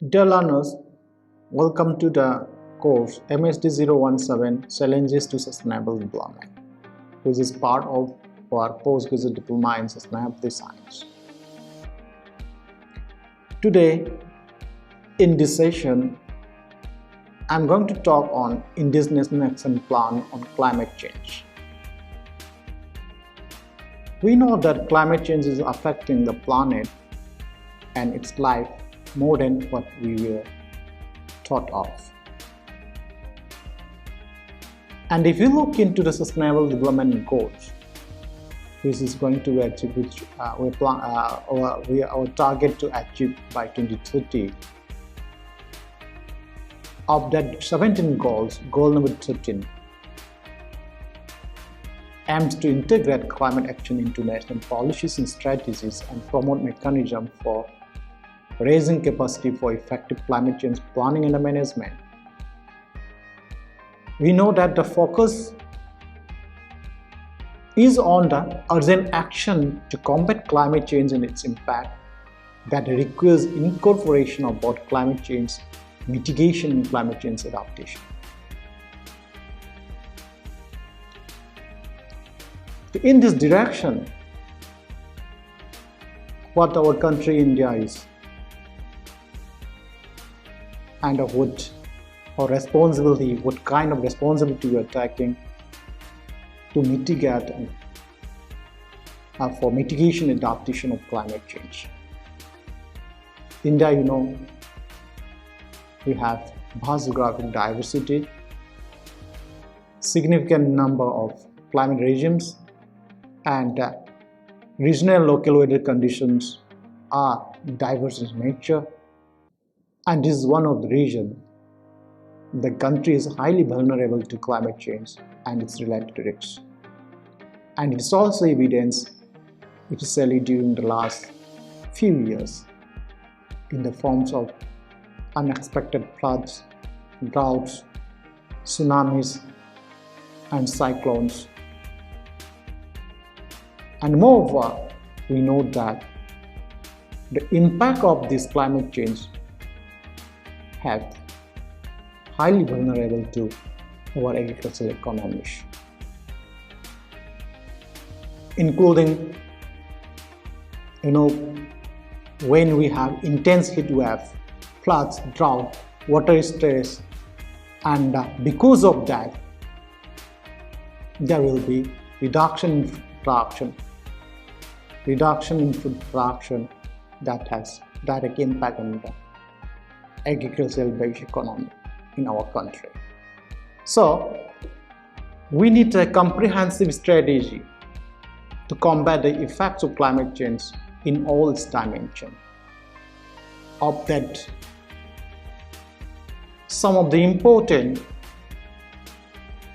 Dear learners, welcome to the course MSD017 Challenges to Sustainable Development, which is part of our postgraduate diploma in sustainability science. Today, in this session, I'm going to talk on India's National Action Plan on climate change. We know that climate change is affecting the planet and its life more than what we were thought of. And if you look into the Sustainable Development Goals, which is going to be achieved, which our target to achieve by 2030. Of that 17 goals, goal number 13 aims to integrate climate action into national policies and strategies and promote mechanisms for raising capacity for effective climate change planning and management. We know that the focus is on the urgent action to combat climate change and its impact that requires incorporation of both climate change mitigation and climate change adaptation. In this direction, what our country India is and of what our responsibility, what kind of responsibility we are taking to mitigate and for mitigation and adaptation of climate change. India, you know, we have vast geographic diversity, significant number of climate regimes, and regional local weather conditions are diverse in nature. And this is one of the reasons the country is highly vulnerable to climate change and its related risks. And it's also evidenced, especially during the last few years, in the forms of unexpected floods, droughts, tsunamis, and cyclones. And moreover, we know that the impact of this climate change have highly vulnerable to our agricultural economies, including, when we have intense heat wave, floods, drought, water stress, and because of that, there will be reduction in food production that has direct impact on the agricultural based economy in our country. So we need a comprehensive strategy to combat the effects of climate change in all its dimensions. Of that, some of the important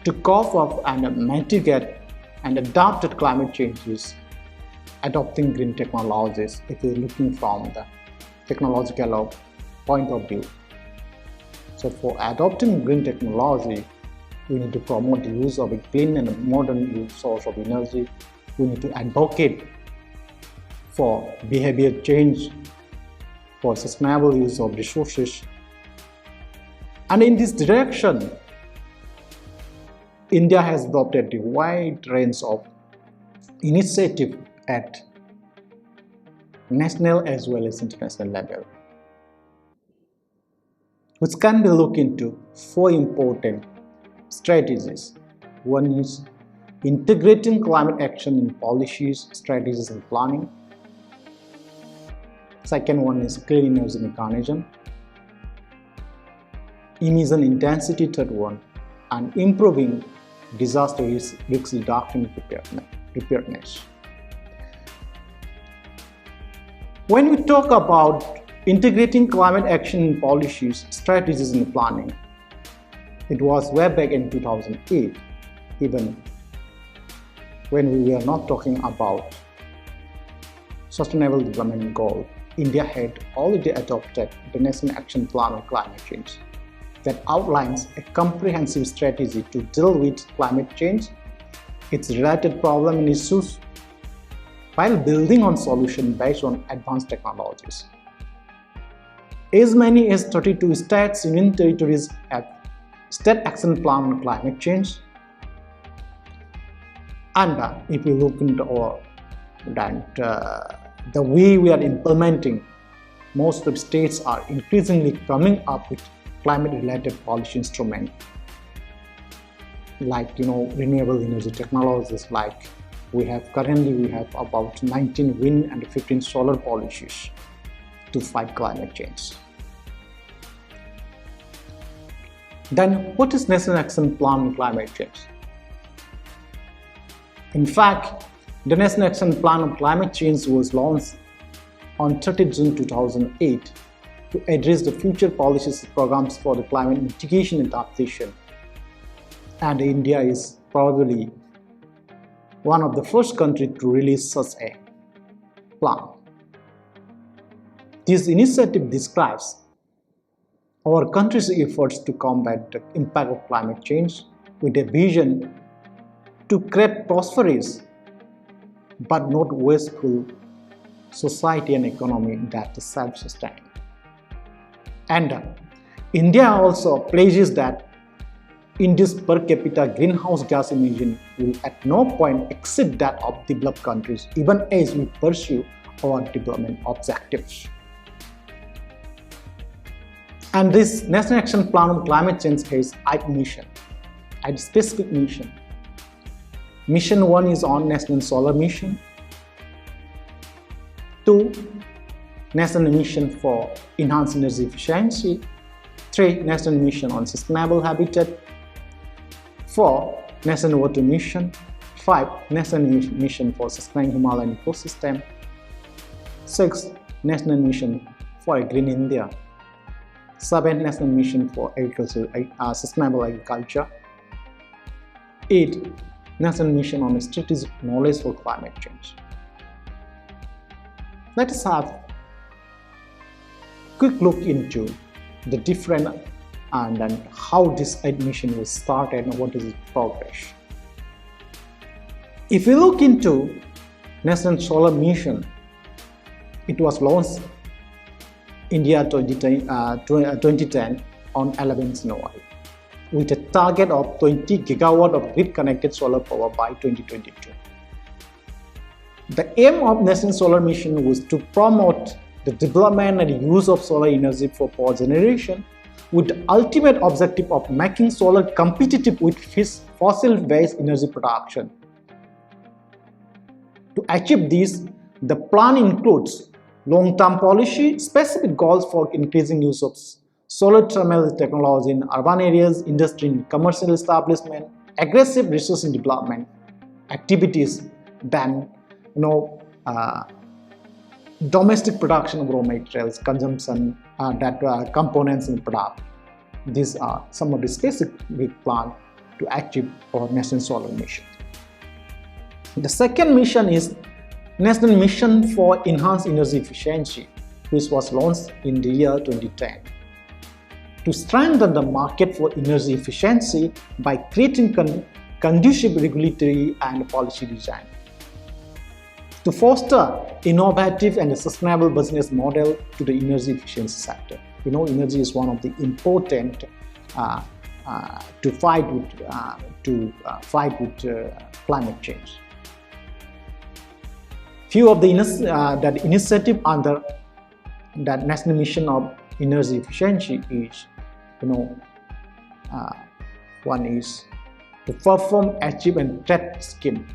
to cope up and mitigate and adapt to climate changes, adopting green technologies if you're looking from the technological point of view. So for adopting green technology, we need to promote the use of a clean and modern source of energy. We need to advocate for behavior change, for sustainable use of resources. And in this direction, India has adopted a wide range of initiatives at national as well as international level, which can be looked into four important strategies. One is integrating climate action in policies, strategies, and planning. Second one is clean energy mechanism. Emission intensity, third one, and improving disaster risk reduction preparedness. When we talk about integrating climate action in policies, strategies, and planning, it was way back in 2008, even when we were not talking about Sustainable Development Goal. India had already adopted the National Action Plan on Climate Change that outlines a comprehensive strategy to deal with climate change, its related problems and issues, while building on solutions based on advanced technologies. As many as 32 states, union territories have state action plan on climate change. And if you look into the way we are implementing, most of the states are increasingly coming up with climate-related policy instruments, like renewable energy technologies. Like currently we have about 19 wind and 15 solar policies to fight climate change. Then what is National Action Plan on Climate Change? In fact, the National Action Plan on Climate Change was launched on 30 June 2008 to address the future policies and programs for the climate mitigation and adaptation. And India is probably one of the first countries to release such a plan. This initiative describes our country's efforts to combat the impact of climate change with a vision to create prosperous but not wasteful society and economy that is self-sustaining. And India also pledges that India's per capita greenhouse gas emission will at no point exceed that of developed countries, even as we pursue our development objectives. And this National Action Plan on Climate Change has 8 missions, 8 specific missions. Mission 1 is on National Solar Mission. 2. National Mission for Enhanced Energy Efficiency. 3. National Mission on Sustainable Habitat. 4. National Water Mission. 5. National Mission for Sustaining Himalayan Ecosystem. 6. National Mission for a Green India. 7. National Mission for Sustainable Agriculture. 8. National Mission on Strategic Knowledge for Climate Change. Let us have a quick look into the different and how this 8 mission was started and what is its progress. If we look into National Solar Mission, it was launched India 2010 on 11 January with a target of 20 gigawatt of grid-connected solar power by 2022. The aim of National Solar Mission was to promote the development and use of solar energy for power generation, with the ultimate objective of making solar competitive with fossil-based energy production. To achieve this, the plan includes long-term policy, specific goals for increasing use of solar thermal technology in urban areas, industry and commercial establishment, aggressive research and development activities, then domestic production of raw materials, consumption, components and product. These are some of the specific plans to achieve our National Solar Mission. The second mission is National Mission for Enhanced Energy Efficiency, which was launched in the year 2010. To strengthen the market for energy efficiency by creating conducive regulatory and policy design. To foster innovative and sustainable business model to the energy efficiency sector. Energy is one of the important to fight with climate change. Few of the initiative under that National Mission of Energy Efficiency is, one is to perform, achieve and trade scheme.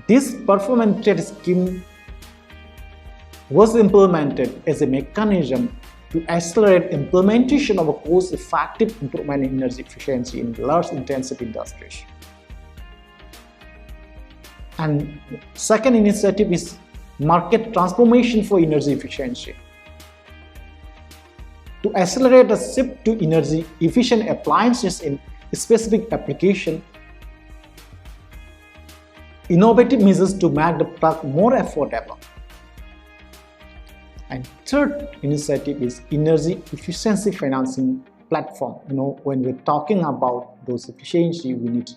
This perform and trade scheme was implemented as a mechanism to accelerate implementation of a cost-effective improvement in energy efficiency in large intensive industries. And second initiative is market transformation for energy efficiency. To accelerate the shift to energy efficient appliances in specific application, innovative measures to make the product more affordable. And third initiative is energy efficiency financing platform. When we're talking about those efficiency, we need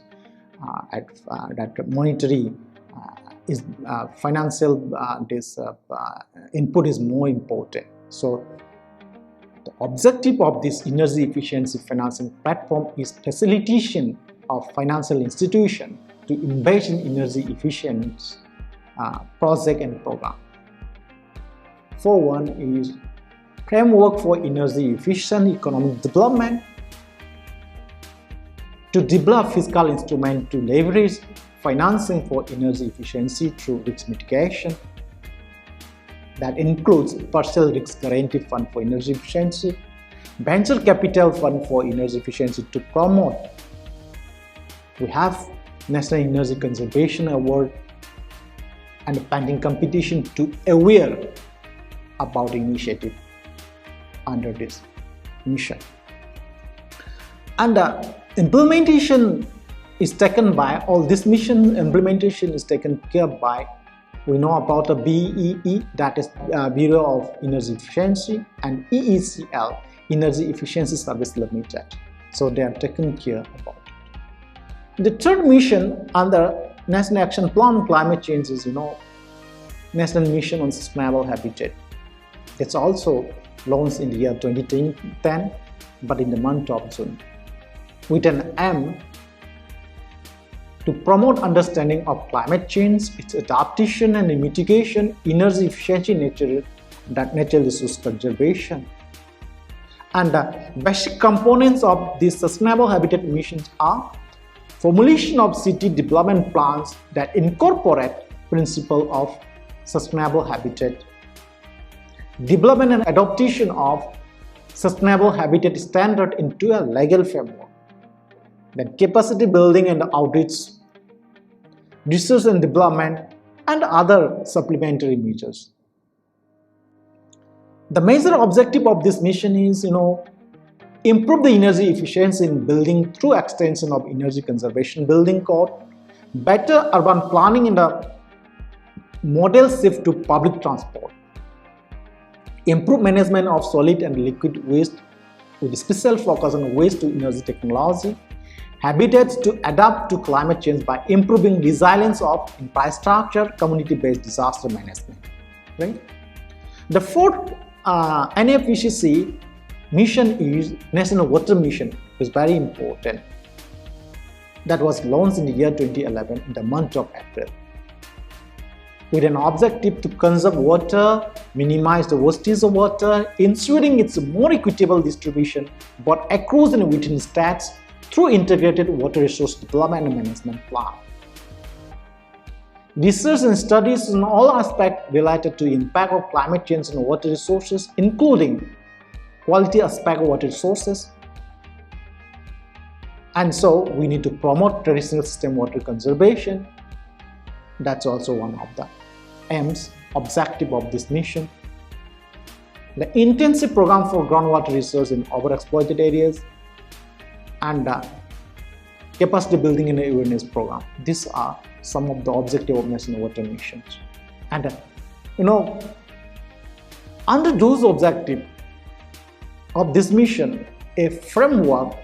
that monetary financial input is more important. So the objective of this energy efficiency financing platform is facilitation of financial institution to invest in energy efficient project and program. For one is framework for energy efficient economic development, to develop fiscal instruments to leverage financing for energy efficiency through risk mitigation. That includes partial risk guarantee fund for energy efficiency, venture capital fund for energy efficiency to promote. We have National Energy Conservation Award and a pending competition to aware about initiative under this mission. And implementation is taken by all this mission. Implementation is taken care by, we know about the BEE, that is Bureau of Energy Efficiency, and EECL, Energy Efficiency Service Limited. So they are taken care about it. The third mission under National Action Plan on Climate Change is, National Mission on Sustainable Habitat. It's also launched in the year 2010, but in the month of June, with an aim to promote understanding of climate change, its adaptation and mitigation, energy efficiency, natural resource conservation. And the basic components of these sustainable habitat missions are formulation of city development plans that incorporate principle of sustainable habitat, development and adaptation of sustainable habitat standard into a legal framework, then capacity building and outreach, research and development, and other supplementary measures. The major objective of this mission is, improve the energy efficiency in building through extension of energy conservation building code, better urban planning and a model shift to public transport, improve management of solid and liquid waste with special focus on waste to energy technology, habitats to adapt to climate change by improving resilience of infrastructure, community-based disaster management. Right? The fourth NFECC mission is National Water Mission, which is very important. That was launched in the year 2011 in the month of April, with an objective to conserve water, minimize the wastage of water, ensuring its more equitable distribution both across and within states through integrated water resource development and management plan. Research and studies in all aspects related to impact of climate change on water resources, including quality aspect of water resources. And so we need to promote traditional system water conservation. That's also one of the aims, objective of this mission. The intensive program for groundwater research in overexploited areas, and capacity building and awareness program. These are some of the objectives of National Water Missions. And under those objectives of this mission, a framework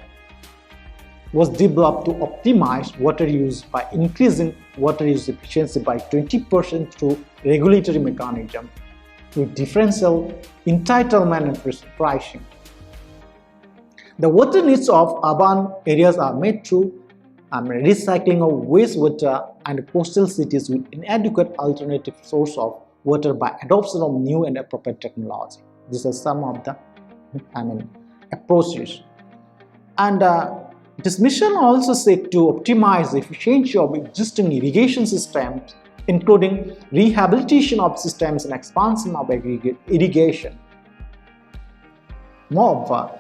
was developed to optimize water use by increasing water use efficiency by 20% through regulatory mechanism with differential entitlement and pricing. The water needs of urban areas are met through recycling of wastewater and coastal cities with inadequate alternative source of water by adoption of new and appropriate technology. These are some of the approaches. And this mission also seeks to optimize the efficiency of existing irrigation systems, including rehabilitation of systems and expansion of irrigation. Moreover,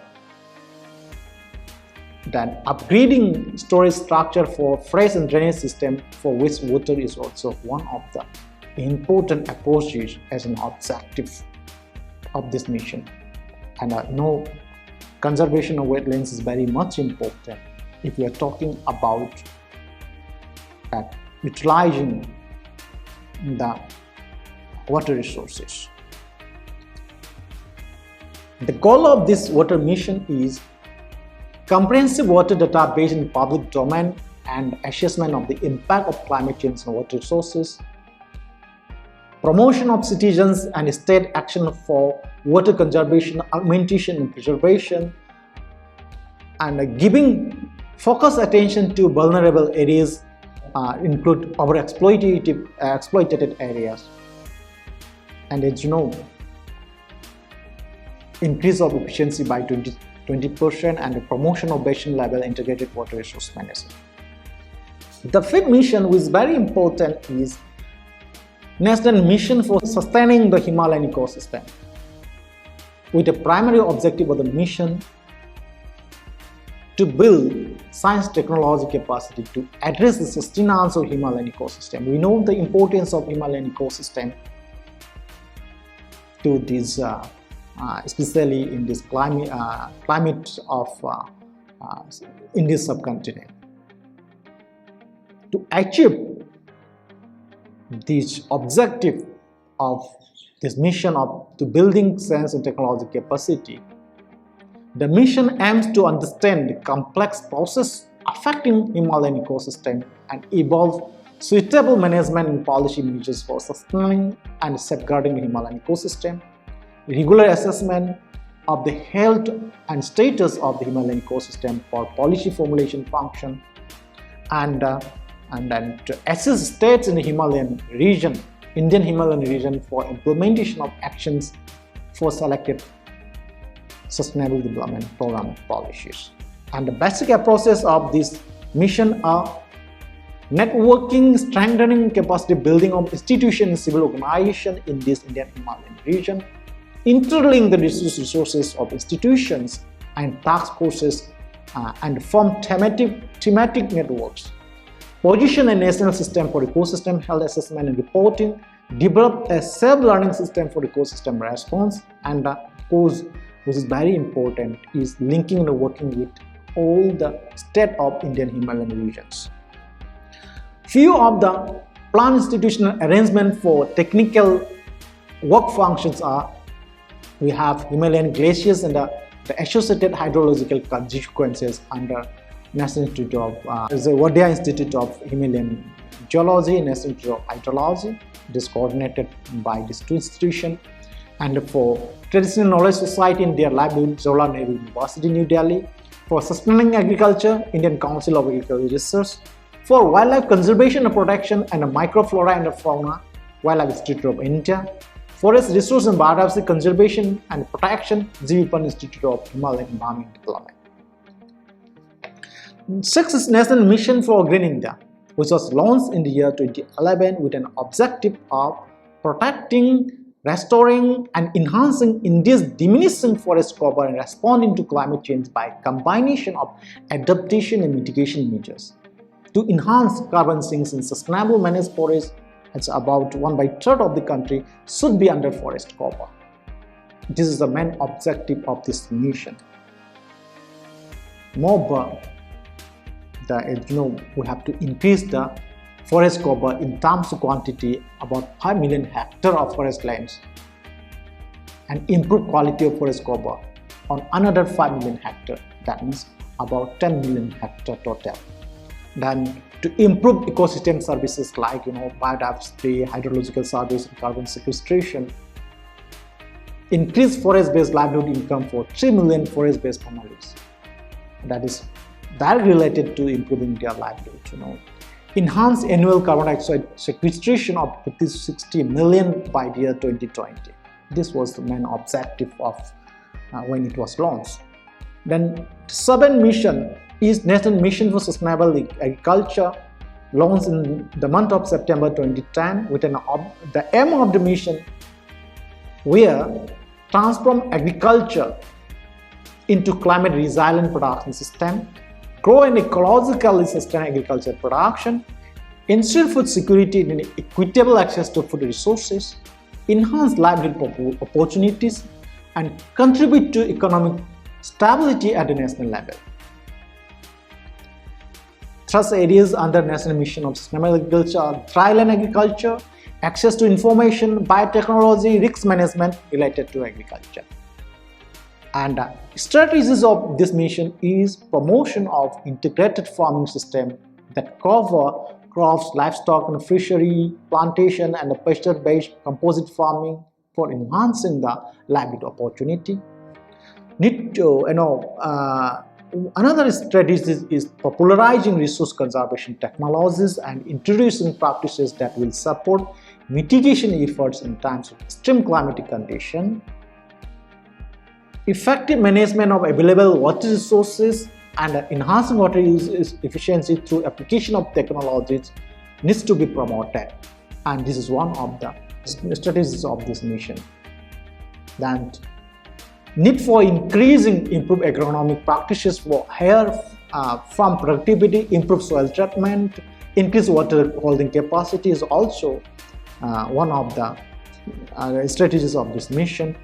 then upgrading storage structure for fresh and drainage system for wastewater is also one of the important approaches as an objective of this mission. And conservation of wetlands is very much important if we are talking about utilizing the water resources. The goal of this water mission is comprehensive water database in public domain and assessment of the impact of climate change on water resources, promotion of citizens and state action for water conservation, augmentation and preservation, and giving focused attention to vulnerable areas, include exploited areas. And as you know, increase of efficiency by 20% and the promotion of basin level integrated water resource management. The fifth mission, which is very important, is National Mission for Sustaining the Himalayan Ecosystem, with the primary objective of the mission to build science technology capacity to address the sustenance of Himalayan ecosystem. We know the importance of Himalayan ecosystem to this, especially in this climate of in this subcontinent. To achieve this objective of this mission to building science and technology capacity, the mission aims to understand the complex process affecting Himalayan ecosystem and evolve suitable management and policy measures for sustaining and safeguarding the Himalayan ecosystem, regular assessment of the health and status of the Himalayan ecosystem for policy formulation function, and then to assess states in the Himalayan region, Indian Himalayan region, for implementation of actions for selected sustainable development program policies. And the basic approaches of this mission are networking, strengthening capacity building of institutions and civil organization in this Indian Himalayan region, interlink the resources of institutions and task forces, and form thematic networks, position a national system for ecosystem health assessment and reporting, develop a self-learning system for ecosystem response, and of course, which is very important, is linking and working with all the state of Indian Himalayan regions. Few of the plant institutional arrangement for technical work functions are: we have Himalayan glaciers and the associated hydrological consequences under National Institute of the Wadia Institute of Himalayan Geology, National Institute of Hydrology. It is coordinated by these two institutions. And for Traditional Knowledge Society in their livelihood, Jawaharlal Nehru University, New Delhi. For Sustaining Agriculture, Indian Council of Agricultural Research. For Wildlife Conservation and Protection and Microflora and Fauna, Wildlife Institute of India. Forest Resource and Biodiversity Conservation and Protection, Jivipan Institute of Himalayan Environment Development. Sixth is National Mission for Green India, which was launched in the year 2011 with an objective of protecting, restoring and enhancing India's diminishing forest cover and responding to climate change by combination of adaptation and mitigation measures. To enhance carbon sinks in sustainable managed forests, it's about 1/3 of the country should be under forest cover. This is the main objective of this mission. Moreover, we have to increase the forest cover in terms of quantity, about 5 million hectares of forest lands, and improve quality of forest cover on another 5 million hectares. That means about 10 million hectares total. Then to improve ecosystem services like biodiversity, hydrological service, and carbon sequestration. Increase forest-based livelihood income for 3 million forest-based families. That is directly related to improving their livelihood. Enhance annual carbon dioxide sequestration of 50-60 million by the year 2020. This was the main objective of when it was launched. Then seventh mission is National Mission for Sustainable Agriculture, launched in the month of September 2010 with the aim of the mission where transform agriculture into climate resilient production system, grow an ecologically sustainable agriculture production, ensure food security and equitable access to food resources, enhance livelihood opportunities, and contribute to economic stability at the national level. Thrust areas under National Mission of Sustainable Agriculture are dryland agriculture, access to information, biotechnology, risk management related to agriculture. And strategies of this mission is promotion of integrated farming system that cover crops, livestock and fishery, plantation and pasture-based composite farming for enhancing the livelihood opportunity. Need to, another strategy is popularizing resource conservation technologies and introducing practices that will support mitigation efforts in times of extreme climatic conditions. Effective management of available water resources and enhancing water use efficiency through application of technologies needs to be promoted, and this is one of the strategies of this mission. Then need for increasing improved agronomic practices for higher farm productivity, improved soil treatment, increased water holding capacity is also one of the strategies of this mission.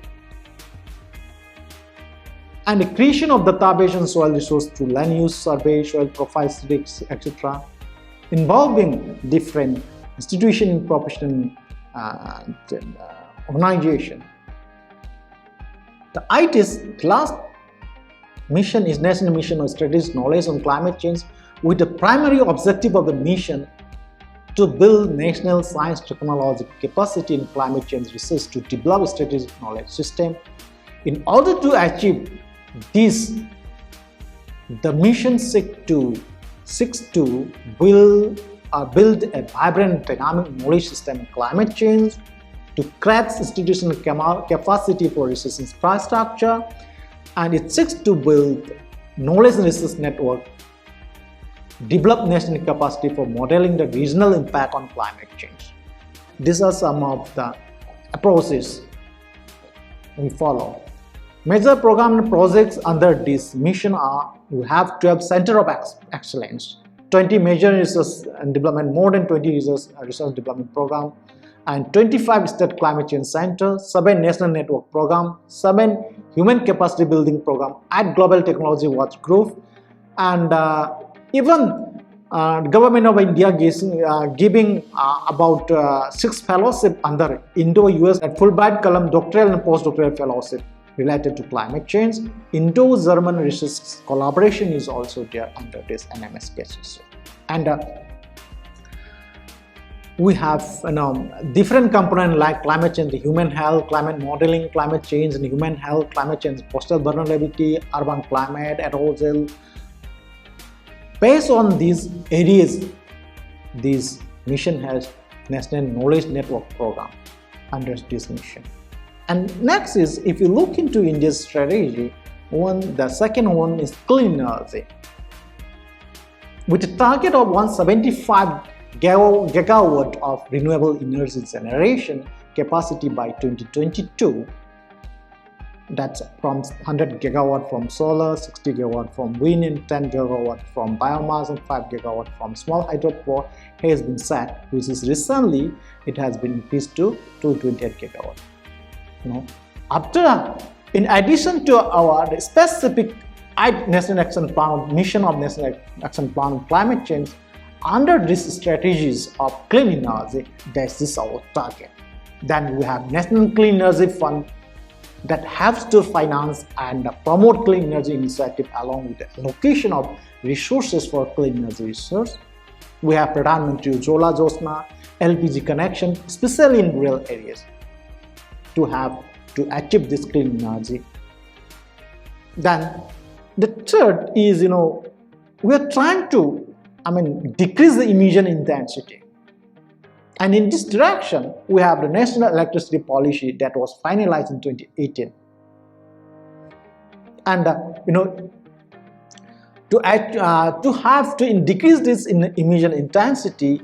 And the creation of database and soil resource through land use survey, soil profile studies, etc., involving different institution, professional organization. The IT's last mission is National Mission on Strategic Knowledge on Climate Change, with the primary objective of the mission to build national science technology capacity in climate change research to develop a strategic knowledge system. In order to achieve this, the mission seeks to build a vibrant, dynamic knowledge system in climate change, to create institutional capacity for research infrastructure, and it seeks to build knowledge and research network, develop national capacity for modeling the regional impact on climate change. These are some of the approaches we follow. Major program and projects under this mission are: we have 12 Center of Excellence, 20 major research and development, more than 20 research development program, and 25 state climate change centers, 7 national network program, 7 human capacity building program at Global Technology Watch Group, and even the government of India giving about 6 fellowship under Indo-US at Fulbright column doctoral and postdoctoral fellowship related to climate change. Indo-German research collaboration is also there under this NMS cases. And we have different components like climate change, human health, climate modeling, climate change and human health, climate change, coastal vulnerability, urban climate, aerosol. Based on these areas, this mission has National Knowledge Network Program under this mission. And next is, if you look into India's strategy, the second one is clean energy. With a target of 175 gigawatt of renewable energy generation capacity by 2022, that's from 100 gigawatt from solar, 60 gigawatt from wind, and 10 gigawatt from biomass, and 5 gigawatt from small hydropower has been set, which is recently it has been increased to 228 gigawatt. In addition to our specific National Action Plan, mission of National Action Plan on climate change, under these strategies of clean energy, that is our target. Then we have National Clean Energy Fund that helps to finance and promote clean energy initiative along with the allocation of resources for clean energy research. We have Pradhan Mantri Ujjwala Yojana, LPG connection, especially in rural areas, to achieve this clean energy. Then the third is, we are trying to decrease the emission intensity, and in this direction we have the National Electricity Policy that was finalized in 2018. And to decrease this emission intensity,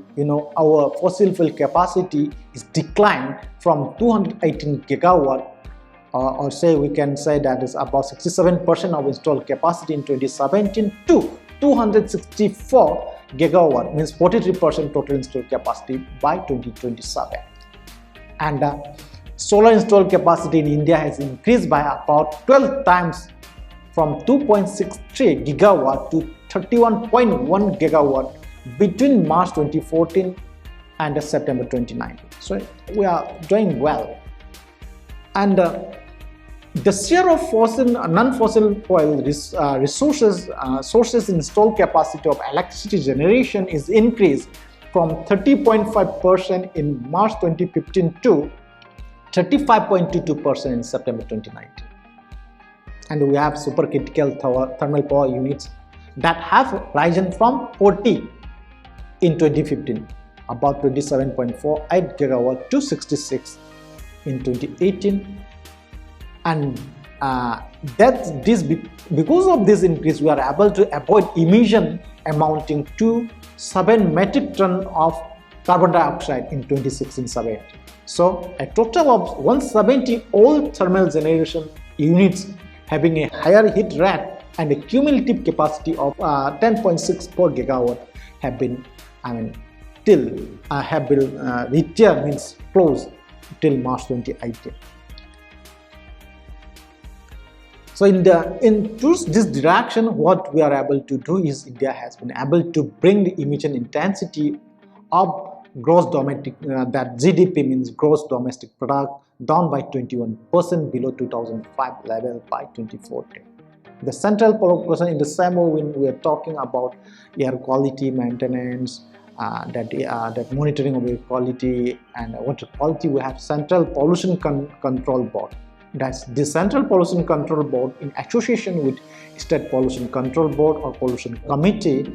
our fossil fuel capacity is declined from 218 gigawatt, or say we can say that is about 67% of installed capacity in 2017 to 264 gigawatt, means 43% total installed capacity by 2027. And solar installed capacity in India has increased by about 12 times, from 2.63 gigawatt to 31.1 gigawatt between March 2014 and September 2019. So we are doing well. And the share of non-fossil fuel sources installed capacity of electricity generation is increased from 30.5% in March 2015 to 35.22% in September 2019. And we have supercritical thermal power units that have risen from 40 in 2015, about 27.48 gigawatt to 66 in 2018. And because of this increase, we are able to avoid emission amounting to 7 metric ton of carbon dioxide in 2016-17. So a total of 170 old thermal generation units having a higher heat rate and a cumulative capacity of 10.64 gigawatt have been retired, means closed till March 2018. So in this direction, what we are able to do is India has been able to bring the emission intensity of gross domestic, that GDP means gross domestic product, down by 21% below 2005 level by 2014. The central proportion in the same way when we are talking about air quality maintenance, that monitoring of air quality and water quality, we have Central Pollution Control Board. That's the Central Pollution Control Board in association with State Pollution Control Board or Pollution Committee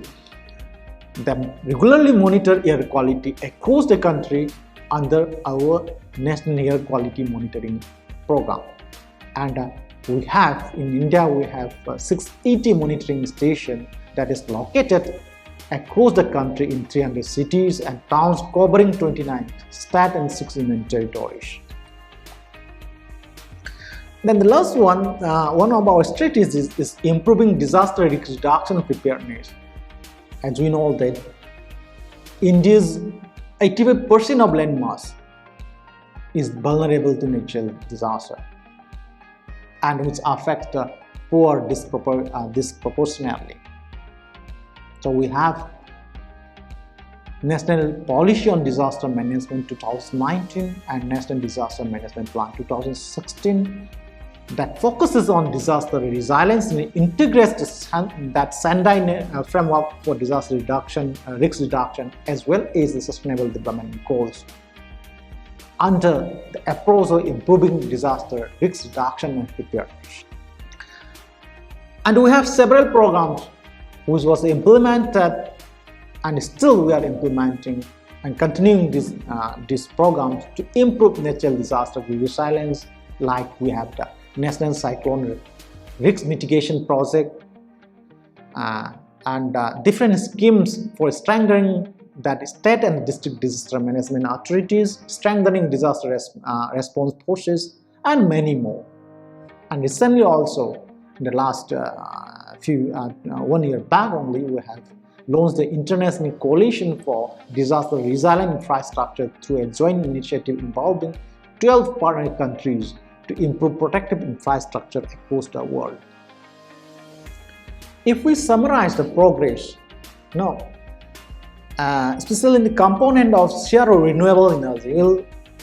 that regularly monitor air quality across the country under our National Air Quality Monitoring Program. And we have in India, we have 680 monitoring stations that is located across the country in 300 cities and towns covering 29 states and 6 union territories. Then the last one, one of our strategies is improving disaster risk reduction preparedness. As we know that India's 85% of land mass is vulnerable to natural disaster, and which affect the poor disproportionately. So we have National Policy on Disaster Management 2019 and National Disaster Management Plan 2016 that focuses on disaster resilience and integrates that Sendai framework for disaster reduction, risk reduction, as well as the Sustainable Development Goals under the approach of improving disaster risk reduction and preparedness. And we have several programs which was implemented, and still we are implementing and continuing these programs to improve natural disaster resilience, like we have the National Cyclone Risk Mitigation Project and different schemes for strengthening that state and district disaster management authorities, strengthening disaster response forces, and many more. And recently also, in the last 1 year back only, we have launched the International Coalition for Disaster Resilient Infrastructure through a joint initiative involving 12 partner countries to improve protective infrastructure across the world. If we summarize the progress, especially in the component of share of renewable energy,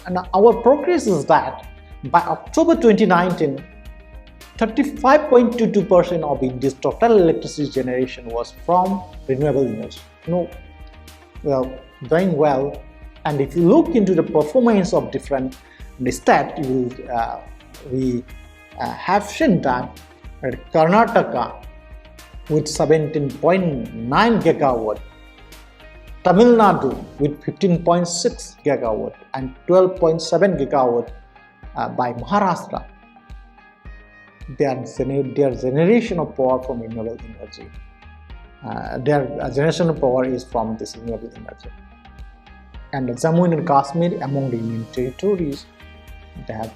and our progress is that by October 2019, 35.22% of India's total electricity generation was from renewable energy. We are doing well, and if you look into the performance of different states, we have seen that Karnataka with 17.9 gigawatt, Tamil Nadu with 15.6 gigawatt and 12.7 gigawatt by Maharashtra. Their generation of power from renewable energy. Their generation of power is from this renewable energy. And Jammu and Kashmir, among the Union territories, they have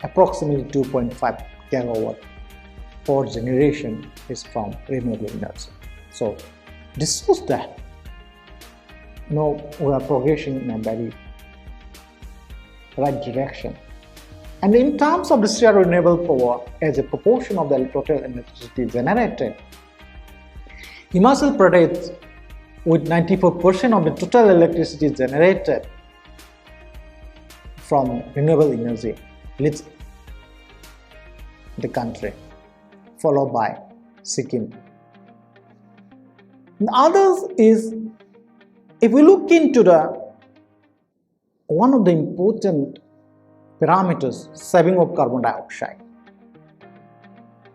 approximately 2.5 gigawatt power generation is from renewable energy. So this shows that we are progressing in a very right direction. And in terms of the share of renewable power as a proportion of the total electricity generated, Himachal Pradesh with 94% of the total electricity generated from renewable energy leads the country, followed by Sikkim. The others is If we look into one of the important parameters, saving of carbon dioxide,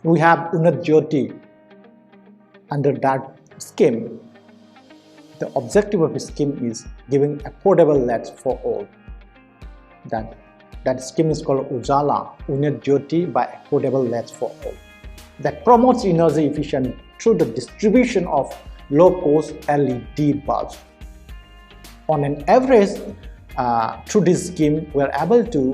we have Unat Jyoti. Under that scheme, the objective of the scheme is giving affordable lights for all. That scheme is called Ujala, Unat Jyoti by affordable lights for all. That promotes energy efficiency through the distribution of low-cost LED bulbs. On an average, through this scheme, we are able to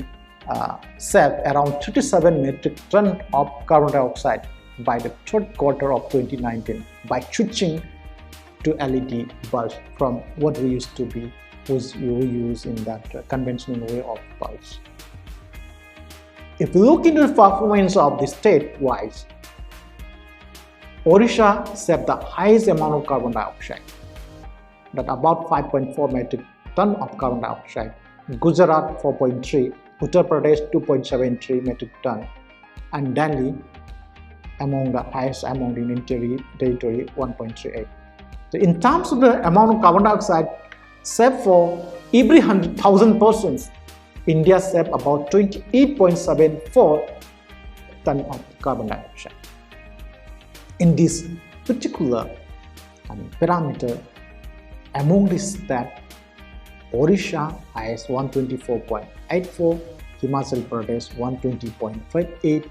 save around 37 metric tons of carbon dioxide by the third quarter of 2019 by switching to LED bulbs from what we used to be use in that conventional way of bulbs. If we look into the performance of the state-wise, Odisha saved the highest amount of carbon dioxide, that about 5.4 metric ton of carbon dioxide, Gujarat 4.3, Uttar Pradesh 2.73 metric ton, and Delhi among the highest among the Union Territory 1.38. So in terms of the amount of carbon dioxide saved for every 100,000 persons, India saved about 28.74 ton of carbon dioxide. In this particular parameter, among this that Odisha has 124.84, Himachal Pradesh 120.58,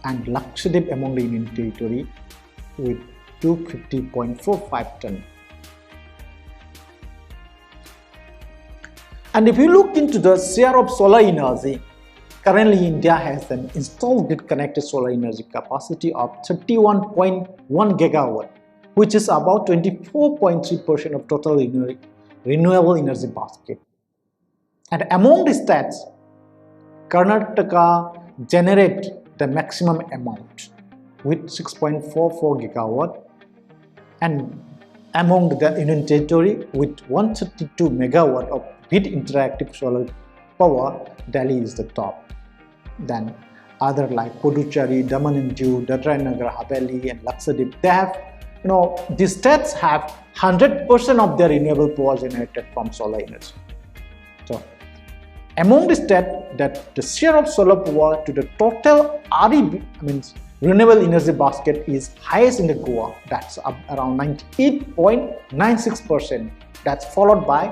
and Lakshadweep among the Union Territory with 250.45 ton. And if you look into the share of solar energy, currently India has an installed grid connected solar energy capacity of 31.1 gigawatt, which is about 24.3% of total renewable energy basket. And among the states, Karnataka generates the maximum amount with 6.44 gigawatt, and among the Union Territory with 132 megawatt of grid interactive solar power, Delhi is the top. Then other like Puducherry, Daman and Diu, Dadra and Nagar Haveli, and Lakshadweep, they have, these states have 100% of their renewable power generated from solar energy. So among the states, that the share of solar power to the total renewable energy basket is highest in the Goa, that's around 98.96%. That's followed by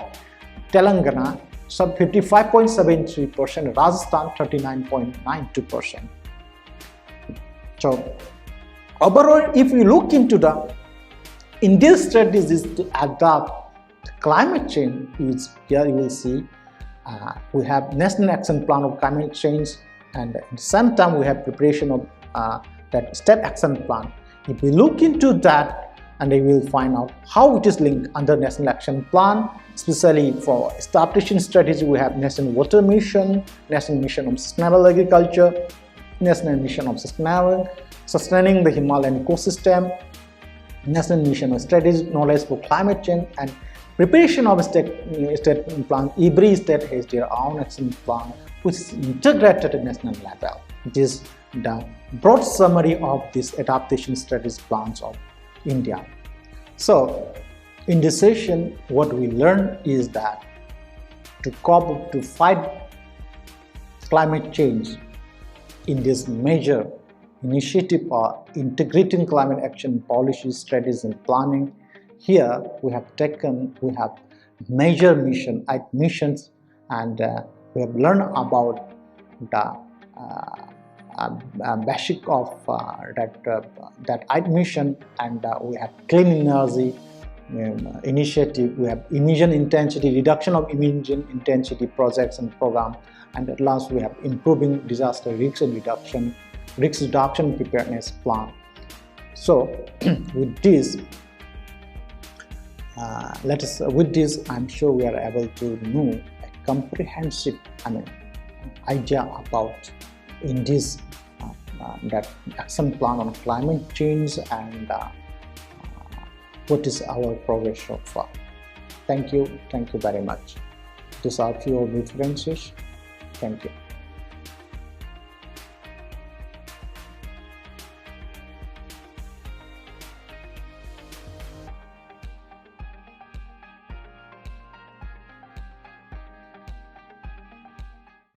Telangana, sub 55.73%, Rajasthan 39.92%. So overall, if you look into the Indian strategies to adapt climate change, here you will see we have National Action Plan of Climate Change, and at the same time we have preparation of that State Action Plan. If we look into that, and we will find out how it is linked under National Action Plan, especially for establishing strategy, we have National Water Mission, National Mission of Sustainable Agriculture, National Mission of Sustaining the Himalayan Ecosystem, National Mission of Strategic Knowledge for Climate Change, and preparation of a state plan. Every state has their own action plan, which is integrated at national level. It is the broad summary of these adaptation strategy plans of India. So in this session, what we learned is that to fight climate change in this major initiative or integrating climate action policies, strategies and planning, here we have major missions, and we have learned about the basic of that mission, and we have clean energy initiative, we have emission intensity, reduction of emission intensity projects and program, and at last we have improving disaster risk reduction preparedness plan. So with this, I'm sure we are able to know a comprehensive idea about in this that action plan on climate change and what is our progress so far. Thank you very much. These are few references. Thank you.